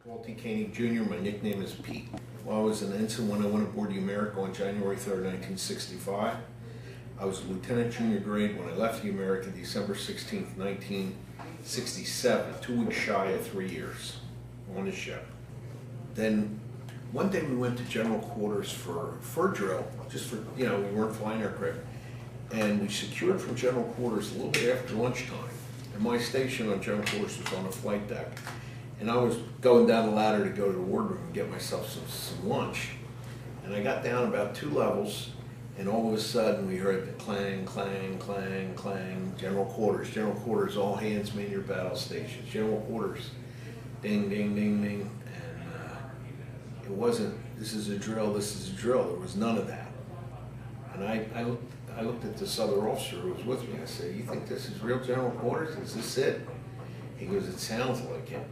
Koenig Jr., my nickname is Pete. Well, I was an ensign when I went aboard the America on January 3rd, 1965. I was a lieutenant junior grade when I left the America December 16th, 1967, 2 weeks shy of 3 years on the ship. Then one day we went to general quarters for drill, just for, we weren't flying aircraft, and we secured from general quarters a little bit after lunchtime. And my station on general quarters was on the flight deck. And I was going down the ladder to go to the wardroom and get myself some lunch. And I got down about 2 levels, and all of a sudden we heard the clang, clang, clang, clang, general quarters, all hands man your battle stations, general quarters, ding, ding, ding, ding. And it wasn't, this is a drill, there was none of that. And I looked at this other officer who was with me. I said, "You think this is real general quarters? Is this it?" He goes, "It sounds like it."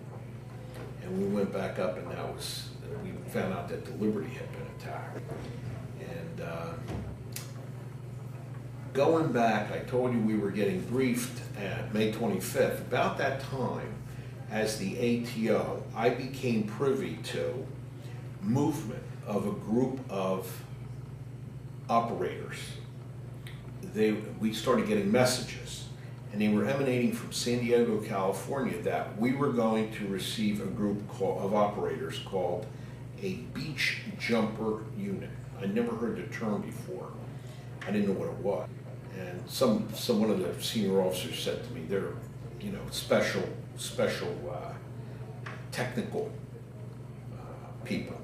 And we went back up, and we found out that the Liberty had been attacked. And going back, I told you we were getting briefed at May 25th. About that time, as the ATO, I became privy to movement of a group of operators. We started getting messages, and they were emanating from San Diego, California, that we were going to receive a group of operators called a beach jumper unit. I never heard the term before. I didn't know what it was. And one of the senior officers said to me, they're, special technical people.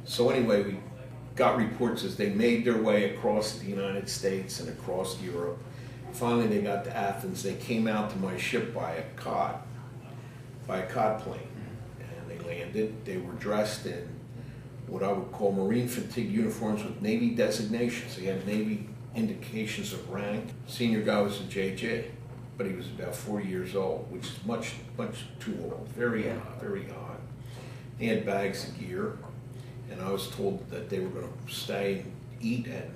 So anyway, we got reports as they made their way across the United States and across Europe. Finally, they got to Athens. They came out to my ship by a cod plane, and they landed. They were dressed in what I would call Marine fatigue uniforms with Navy designations. They had Navy indications of rank. Senior guy was a JJ, but he was about 40 years old, which is much too old. Very odd. They had bags of gear, and I was told that they were going to stay, eat, and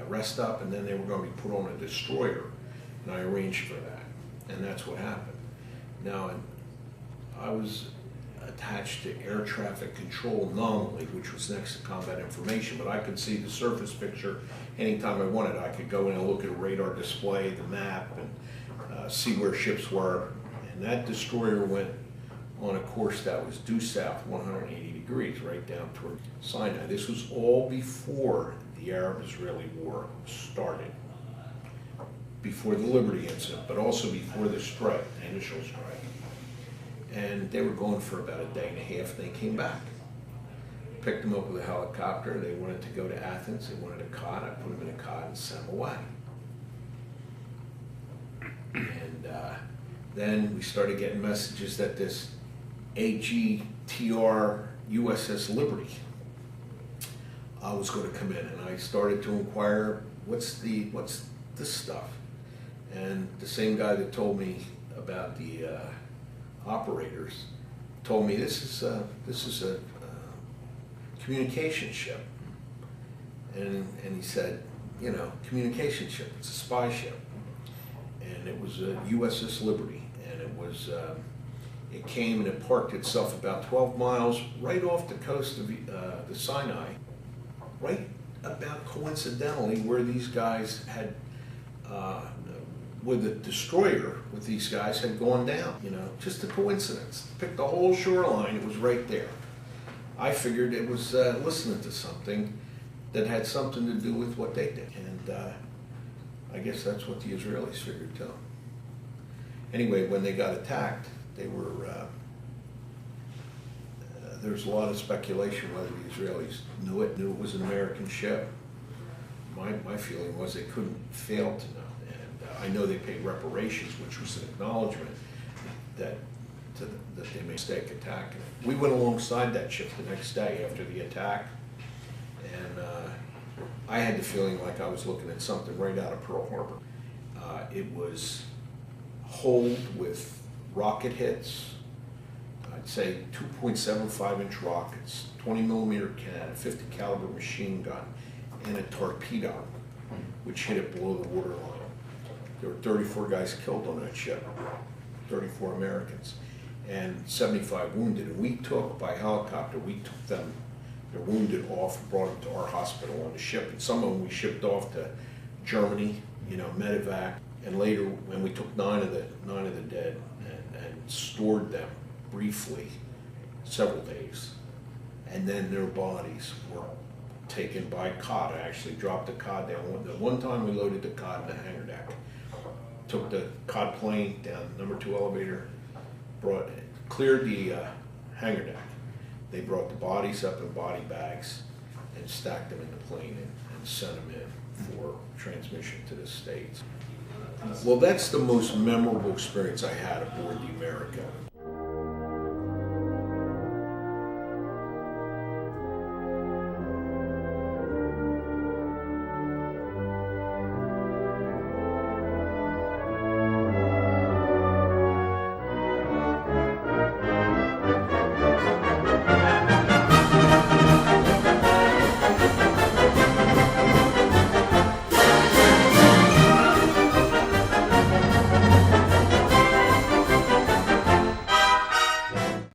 rest up, and then they were going to be put on a destroyer, and I arranged for that, and that's what happened. Now, I was attached to air traffic control nominally, which was next to combat information, but I could see the surface picture anytime I wanted. I could go in and look at a radar display, the map, and see where ships were, and that destroyer went on a course that was due south 180 degrees, right down toward Sinai. This was all before the Arab-Israeli war started, before the Liberty incident, but also before the strike, the initial strike. And they were going for about a day and a half, and they came back. Picked them up with a helicopter. They wanted to go to Athens. They wanted a cod. I put them in a cod and sent them away. And then we started getting messages that this AGTR USS Liberty was going to come in, and I started to inquire, what's this stuff? And the same guy that told me about the operators told me this is a communication ship, and he said, communication ship, it's a spy ship, and it was a USS Liberty, and it came and it parked itself about 12 miles right off the coast of the Sinai, right about coincidentally where these guys had, where the destroyer with these guys had gone down, just a coincidence. Picked the whole shoreline, it was right there. I figured it was listening to something that had something to do with what they did, and I guess that's what the Israelis figured too. Anyway, when they got attacked, they were, there's a lot of speculation whether the Israelis knew it was an American ship. My feeling was they couldn't fail to know, and I know they paid reparations, which was an acknowledgement that they made a mistake attacking it. We went alongside that ship the next day after the attack, and I had the feeling like I was looking at something right out of Pearl Harbor. It was holed with rocket hits, I'd say 2.75-inch rockets, 20-millimeter cannon, 50 caliber machine gun, and a torpedo, which hit it below the waterline. There were 34 guys killed on that ship, 34 Americans. and 75 wounded. And we took, by helicopter, we took them, they're wounded off, and brought them to our hospital on the ship. And some of them we shipped off to Germany, medevac. And later, when we took nine of the dead and stored them briefly, several days. And then their bodies were taken by cod. I actually dropped the cod down. The one time we loaded the cod in the hangar deck. Took the cod plane down number 2 elevator, cleared the hangar deck. They brought the bodies up in body bags and stacked them in the plane and sent them in for transmission to the States. Well, that's the most memorable experience I had aboard the America.